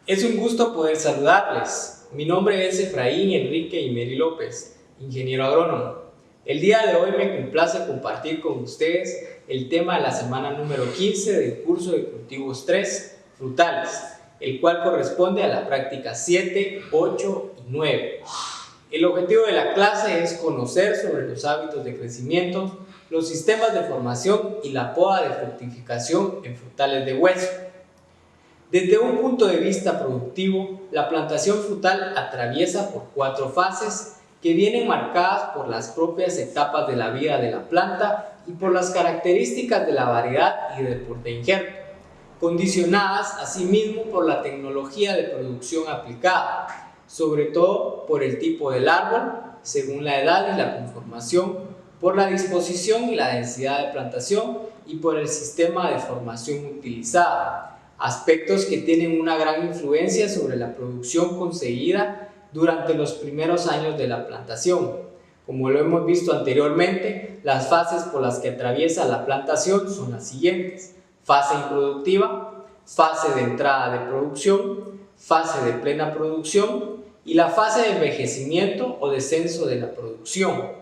Es un gusto poder saludarles. Mi nombre es Efraín Enrique Imeri López, ingeniero agrónomo. El día de hoy me complace compartir con ustedes el tema de la semana número 15 del curso de cultivos 3, frutales, el cual corresponde a la práctica 7, 8 y 9. El objetivo de la clase es conocer sobre los hábitos de crecimiento, los sistemas de formación y la poda de fructificación en frutales de hueso. Desde un punto de vista productivo, la plantación frutal atraviesa por 4 fases que vienen marcadas por las propias etapas de la vida de la planta y por las características de la variedad y del portainjerto, condicionadas asimismo por la tecnología de producción aplicada, sobre todo por el tipo del árbol, según la edad y la conformación, por la disposición y la densidad de plantación y por el sistema de formación utilizado, aspectos que tienen una gran influencia sobre la producción conseguida durante los primeros años de la plantación. Como lo hemos visto anteriormente, las fases por las que atraviesa la plantación son las siguientes: fase improductiva, fase de entrada de producción, fase de plena producción y la fase de envejecimiento o descenso de la producción.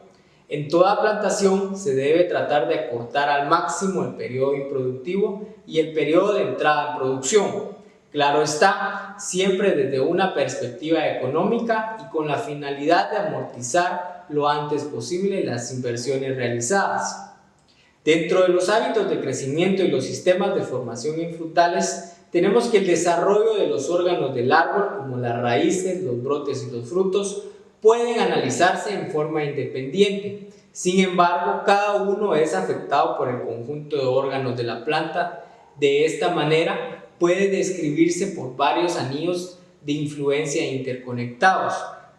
En toda plantación se debe tratar de acortar al máximo el periodo improductivo y el periodo de entrada en producción. Claro está, siempre desde una perspectiva económica y con la finalidad de amortizar lo antes posible las inversiones realizadas. Dentro de los hábitos de crecimiento y los sistemas de formación en frutales, tenemos que el desarrollo de los órganos del árbol, como las raíces, los brotes y los frutos, pueden analizarse en forma independiente. Sin embargo, cada uno es afectado por el conjunto de órganos de la planta. De esta manera, puede describirse por varios anillos de influencia interconectados.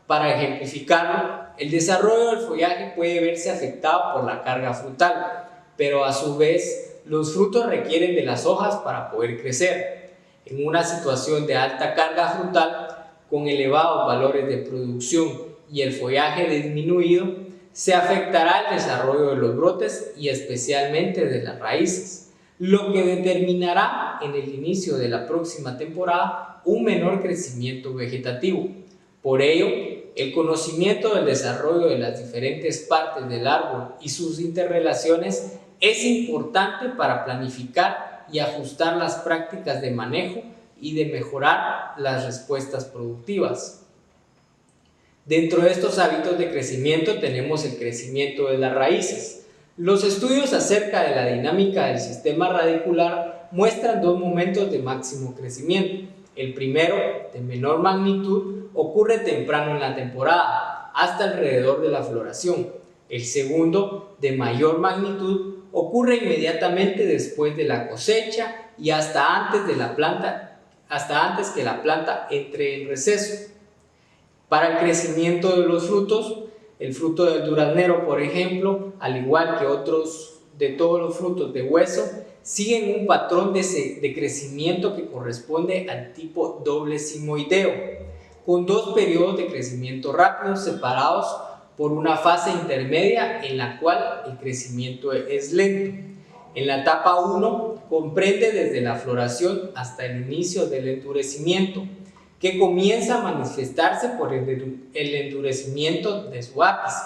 Para ejemplificarlo, el desarrollo del follaje puede verse afectado por la carga frutal, pero a su vez, los frutos requieren de las hojas para poder crecer. En una situación de alta carga frutal, con elevados valores de producción y el follaje disminuido, se afectará el desarrollo de los brotes y especialmente de las raíces, lo que determinará en el inicio de la próxima temporada un menor crecimiento vegetativo. Por ello, el conocimiento del desarrollo de las diferentes partes del árbol y sus interrelaciones es importante para planificar y ajustar las prácticas de manejo y de mejorar las respuestas productivas. Dentro de estos hábitos de crecimiento tenemos el crecimiento de las raíces. Los estudios acerca de la dinámica del sistema radicular muestran 2 momentos de máximo crecimiento. El primero, de menor magnitud, ocurre temprano en la temporada, hasta alrededor de la floración. El segundo, de mayor magnitud, ocurre inmediatamente después de la cosecha y hasta antes que la planta entre en receso. Para el crecimiento de los frutos, el fruto del duraznero, por ejemplo, al igual que otros de todos los frutos de hueso, siguen un patrón de crecimiento que corresponde al tipo doble simoideo, con 2 periodos de crecimiento rápido separados por una fase intermedia en la cual el crecimiento es lento. En la etapa 1 comprende desde la floración hasta el inicio del endurecimiento, que comienza a manifestarse por el endurecimiento de su ápice.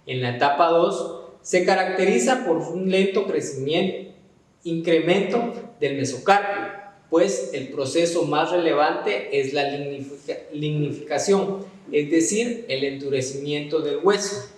En la etapa 2 se caracteriza por un lento incremento del mesocarpio, pues el proceso más relevante es la lignificación, es decir, el endurecimiento del hueso.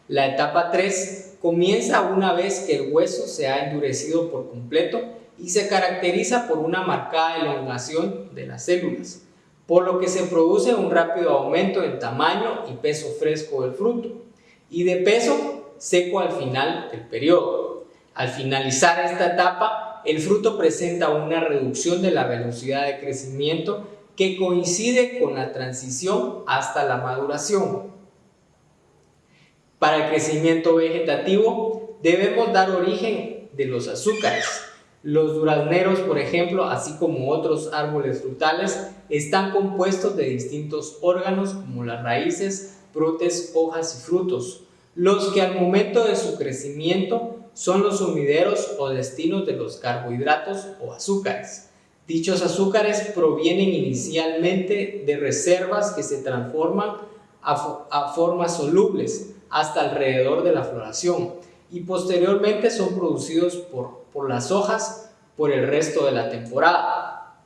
La etapa 3 comienza una vez que el hueso se ha endurecido por completo y se caracteriza por una marcada elongación de las células, por lo que se produce un rápido aumento en tamaño y peso fresco del fruto y de peso seco al final del periodo. Al finalizar esta etapa, el fruto presenta una reducción de la velocidad de crecimiento que coincide con la transición hasta la maduración. Para el crecimiento vegetativo debemos dar origen de los azúcares. Los durazneros, por ejemplo, así como otros árboles frutales, están compuestos de distintos órganos como las raíces, brotes, hojas y frutos, los que al momento de su crecimiento son los sumideros o destinos de los carbohidratos o azúcares. Dichos azúcares provienen inicialmente de reservas que se transforman a formas solubles hasta alrededor de la floración y posteriormente son producidos por las hojas por el resto de la temporada.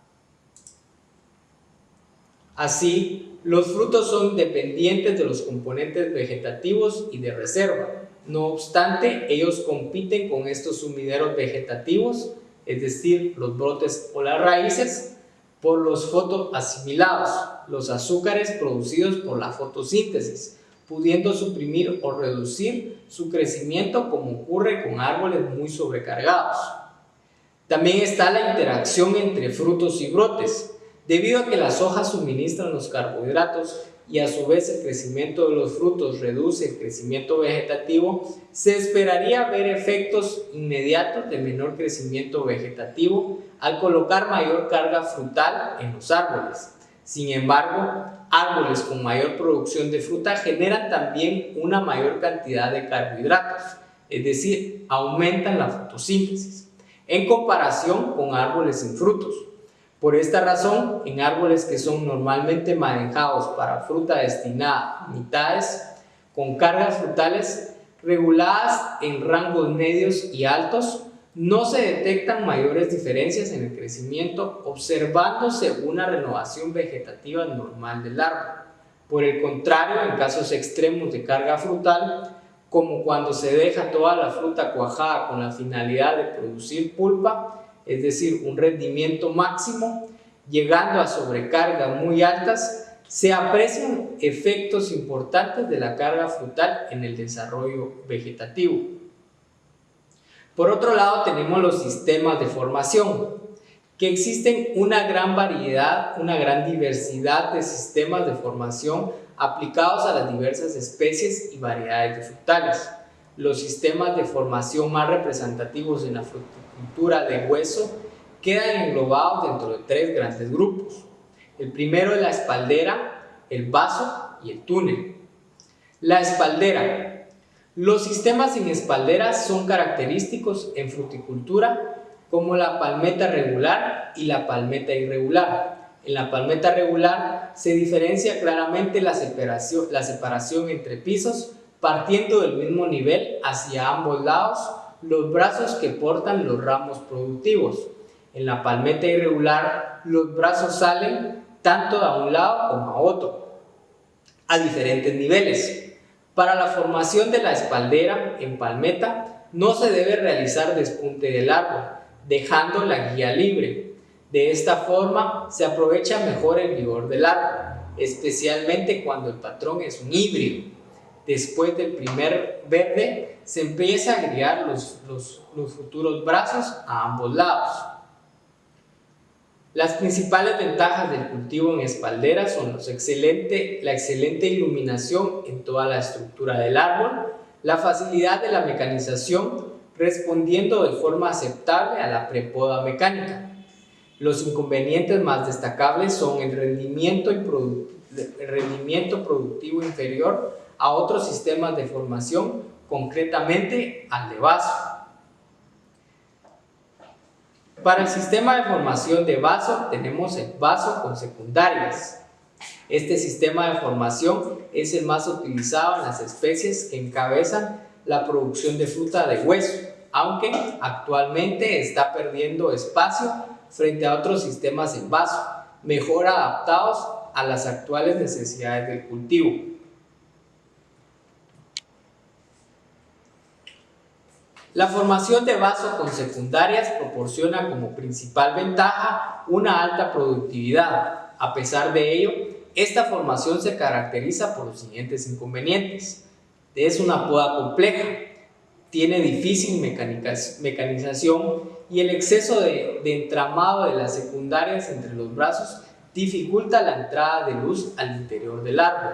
Así, los frutos son dependientes de los componentes vegetativos y de reserva. No obstante, ellos compiten con estos sumideros vegetativos, es decir, los brotes o las raíces, por los fotoasimilados, los azúcares producidos por la fotosíntesis, pudiendo suprimir o reducir su crecimiento como ocurre con árboles muy sobrecargados. También está la interacción entre frutos y brotes. Debido a que las hojas suministran los carbohidratos y a su vez el crecimiento de los frutos reduce el crecimiento vegetativo, se esperaría ver efectos inmediatos de menor crecimiento vegetativo al colocar mayor carga frutal en los árboles. Sin embargo, árboles con mayor producción de fruta generan también una mayor cantidad de carbohidratos, es decir, aumentan la fotosíntesis, en comparación con árboles sin frutos. Por esta razón, en árboles que son normalmente manejados para fruta destinada a mitades con cargas frutales reguladas en rangos medios y altos, no se detectan mayores diferencias en el crecimiento, observándose una renovación vegetativa normal del árbol. Por el contrario, en casos extremos de carga frutal, como cuando se deja toda la fruta cuajada con la finalidad de producir pulpa, es decir, un rendimiento máximo, llegando a sobrecargas muy altas, se aprecian efectos importantes de la carga frutal en el desarrollo vegetativo. Por otro lado, tenemos los sistemas de formación, que existen una gran variedad, una gran diversidad de sistemas de formación aplicados a las diversas especies y variedades de frutales. Los sistemas de formación más representativos en la fruticultura de hueso quedan englobados dentro de tres grandes grupos. El primero es la espaldera, el vaso y el túnel. La espaldera. Los sistemas en espaldera son característicos en fruticultura como la palmeta regular y la palmeta irregular. En la palmeta regular se diferencia claramente la separación entre pisos, partiendo del mismo nivel hacia ambos lados los brazos que portan los ramos productivos. En la palmeta irregular, los brazos salen tanto a un lado como a otro, a diferentes niveles. Para la formación de la espaldera en palmeta, no se debe realizar despunte del árbol, dejando la guía libre. De esta forma, se aprovecha mejor el vigor del árbol, especialmente cuando el patrón es un híbrido. Después del primer verde, se empieza a agregar los futuros brazos a ambos lados. Las principales ventajas del cultivo en espaldera son la excelente iluminación en toda la estructura del árbol, la facilidad de la mecanización respondiendo de forma aceptable a la prepoda mecánica. Los inconvenientes más destacables son el rendimiento productivo inferior a otros sistemas de formación, concretamente al de vaso. Para el sistema de formación de vaso tenemos el vaso con secundarias. Este sistema de formación es el más utilizado en las especies que encabezan la producción de fruta de hueso, aunque actualmente está perdiendo espacio frente a otros sistemas en vaso, mejor adaptados a las actuales necesidades del cultivo. La formación de vaso con secundarias proporciona como principal ventaja una alta productividad. A pesar de ello, esta formación se caracteriza por los siguientes inconvenientes. Es una poda compleja, tiene difícil mecanización y el exceso de entramado de las secundarias entre los brazos dificulta la entrada de luz al interior del árbol.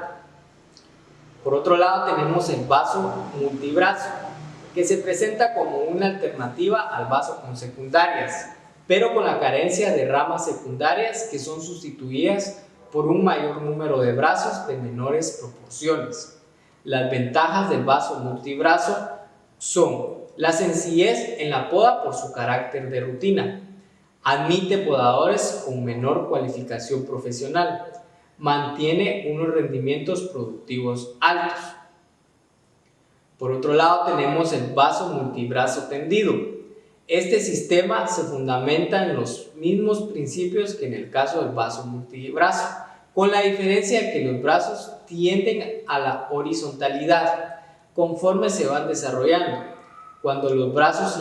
Por otro lado, tenemos el vaso multibrazo, que se presenta como una alternativa al vaso con secundarias, pero con la carencia de ramas secundarias que son sustituidas por un mayor número de brazos de menores proporciones. Las ventajas del vaso multibrazo son la sencillez en la poda por su carácter de rutina. Admite podadores con menor cualificación profesional. Mantiene unos rendimientos productivos altos. Por otro lado tenemos el vaso multibrazo tendido. Este sistema se fundamenta en los mismos principios que en el caso del vaso multibrazo, con la diferencia de que los brazos tienden a la horizontalidad conforme se van desarrollando. Cuando los brazos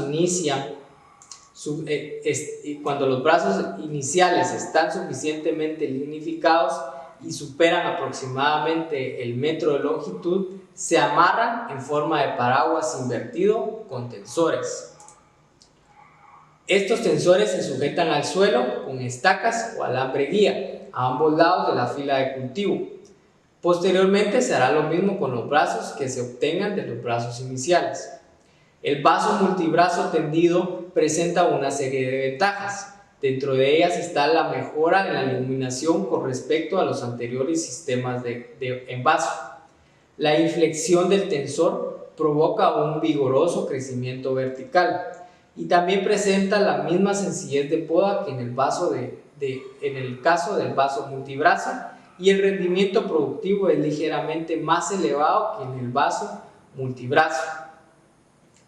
iniciales están suficientemente lignificados y superan aproximadamente el metro de longitud, se amarran en forma de paraguas invertido con tensores. Estos tensores se sujetan al suelo con estacas o alambre guía a ambos lados de la fila de cultivo. Posteriormente se hará lo mismo con los brazos que se obtengan de los brazos iniciales. El vaso multibrazo tendido presenta una serie de ventajas. Dentro de ellas está la mejora en la iluminación con respecto a los anteriores sistemas de envaso. La inflexión del tensor provoca un vigoroso crecimiento vertical y también presenta la misma sencillez de poda que en el caso del vaso multibrazo, y el rendimiento productivo es ligeramente más elevado que en el vaso multibrazo.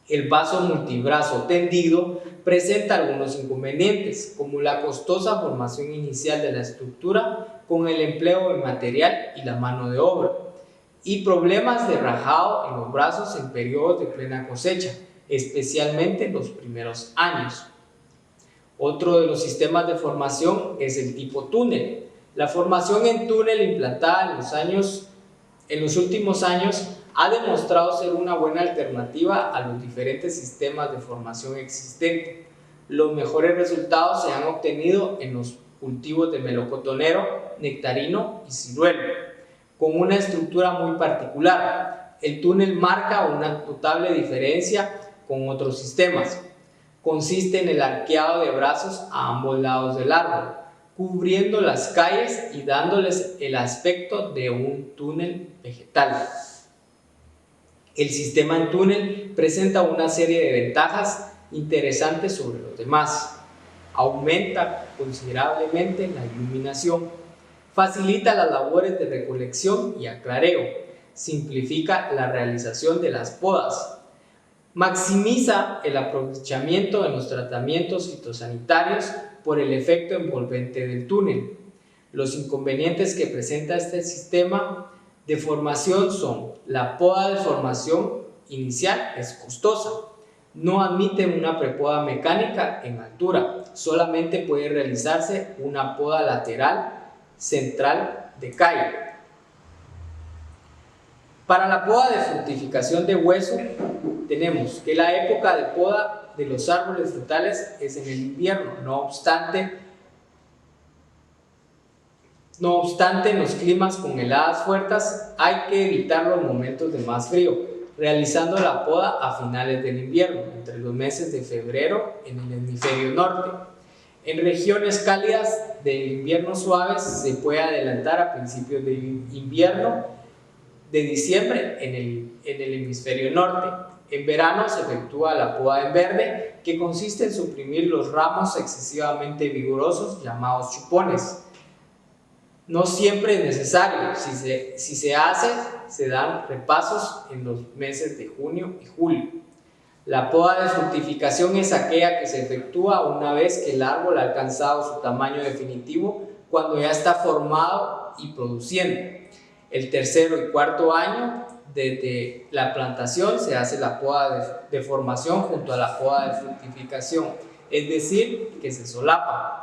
El vaso multibrazo tendido presenta algunos inconvenientes, como la costosa formación inicial de la estructura con el empleo de material y la mano de obra, y problemas de rajado en los brazos en periodos de plena cosecha, especialmente en los primeros años. Otro de los sistemas de formación es el tipo túnel. La formación en túnel implantada en los últimos años ha demostrado ser una buena alternativa a los diferentes sistemas de formación existentes. Los mejores resultados se han obtenido en los cultivos de melocotonero, nectarino y ciruelo, con una estructura muy particular. El túnel marca una notable diferencia con otros sistemas. Consiste en el arqueado de brazos a ambos lados del árbol, cubriendo las calles y dándoles el aspecto de un túnel vegetal. El sistema en túnel presenta una serie de ventajas interesantes sobre los demás. Aumenta considerablemente la iluminación, facilita las labores de recolección y aclareo, simplifica la realización de las podas, maximiza el aprovechamiento de los tratamientos fitosanitarios por el efecto envolvente del túnel. Los inconvenientes que presenta este sistema de formación son: la poda de formación inicial es costosa, no admite una prepoda mecánica en altura, solamente puede realizarse una poda lateral central de calle. Para la poda de fructificación de hueso tenemos que la época de poda de los árboles frutales es en el invierno. No obstante, en los climas con heladas fuertes hay que evitar los momentos de más frío, realizando la poda a finales del invierno, entre los meses de febrero en el hemisferio norte. En regiones cálidas de inviernos suaves se puede adelantar a principios de invierno de diciembre en el hemisferio norte. En verano se efectúa la poda en verde, que consiste en suprimir los ramos excesivamente vigorosos llamados chupones. No siempre es necesario. Si se hace, se dan repasos en los meses de junio y julio. La poda de fructificación es aquella que se efectúa una vez que el árbol ha alcanzado su tamaño definitivo, cuando ya está formado y produciendo. El tercero y cuarto año desde la plantación se hace la poda de formación junto a la poda de fructificación, es decir, que se solapan.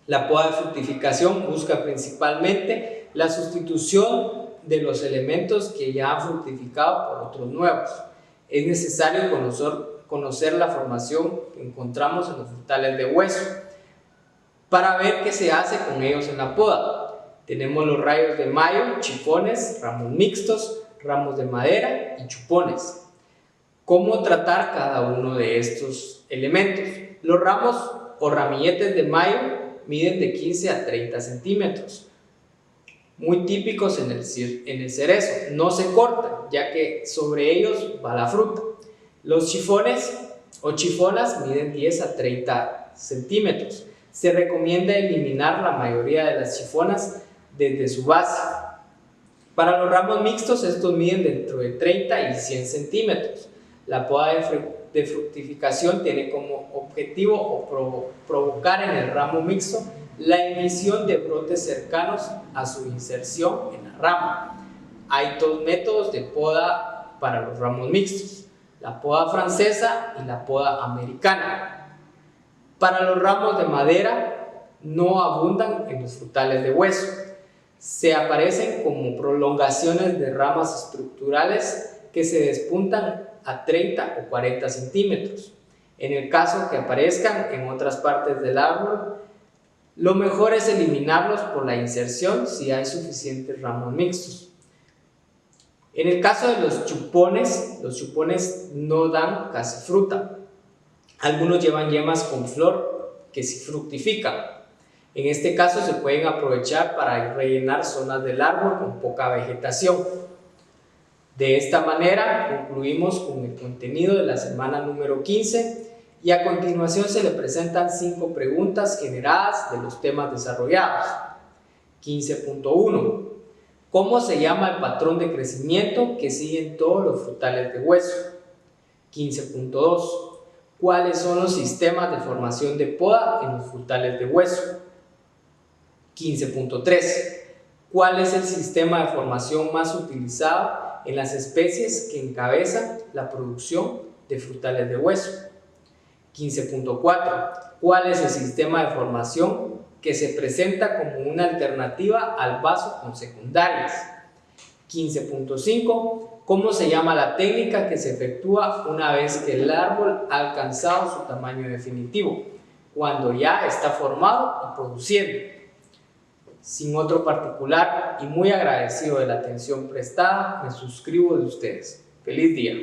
La poda de fructificación busca principalmente la sustitución de los elementos que ya han fructificado por otros nuevos. Es necesario conocer la formación que encontramos en los frutales de hueso para ver qué se hace con ellos en la poda. Tenemos los rayos de mayo, chifones, ramos mixtos, ramos de madera y chupones. ¿Cómo tratar cada uno de estos elementos? Los ramos o ramilletes de mayo miden de 15 a 30 centímetros, muy típicos en el cerezo. No se cortan, ya que sobre ellos va la fruta. Los chifones o chifonas miden 10 a 30 centímetros. Se recomienda eliminar la mayoría de las chifonas desde su base. Para los ramos mixtos, estos miden dentro de 30 y 100 centímetros. La poda de fructificación tiene como objetivo provocar en el ramo mixto la emisión de brotes cercanos a su inserción en la rama. Hay dos métodos de poda para los ramos mixtos: la poda francesa y la poda americana. Para los ramos de madera no abundan en los frutales de hueso. Se aparecen como prolongaciones de ramas estructurales que se despuntan a 30 o 40 centímetros. En el caso que aparezcan en otras partes del árbol, lo mejor es eliminarlos por la inserción si hay suficientes ramos mixtos. En el caso de los chupones no dan casi fruta. Algunos llevan yemas con flor que sí fructifican. En este caso se pueden aprovechar para rellenar zonas del árbol con poca vegetación. De esta manera concluimos con el contenido de la semana número 15 y a continuación se le presentan 5 preguntas generadas de los temas desarrollados. 15.1. ¿Cómo se llama el patrón de crecimiento que siguen todos los frutales de hueso? 15.2. ¿Cuáles son los sistemas de formación de poda en los frutales de hueso? 15.3. ¿Cuál es el sistema de formación más utilizado en las especies que encabezan la producción de frutales de hueso? 15.4. ¿Cuál es el sistema de formación que se presenta como una alternativa al vaso con secundarias? 15.5. ¿Cómo se llama la técnica que se efectúa una vez que el árbol ha alcanzado su tamaño definitivo, cuando ya está formado y produciendo? Sin otro particular y muy agradecido de la atención prestada, me suscribo de ustedes. ¡Feliz día!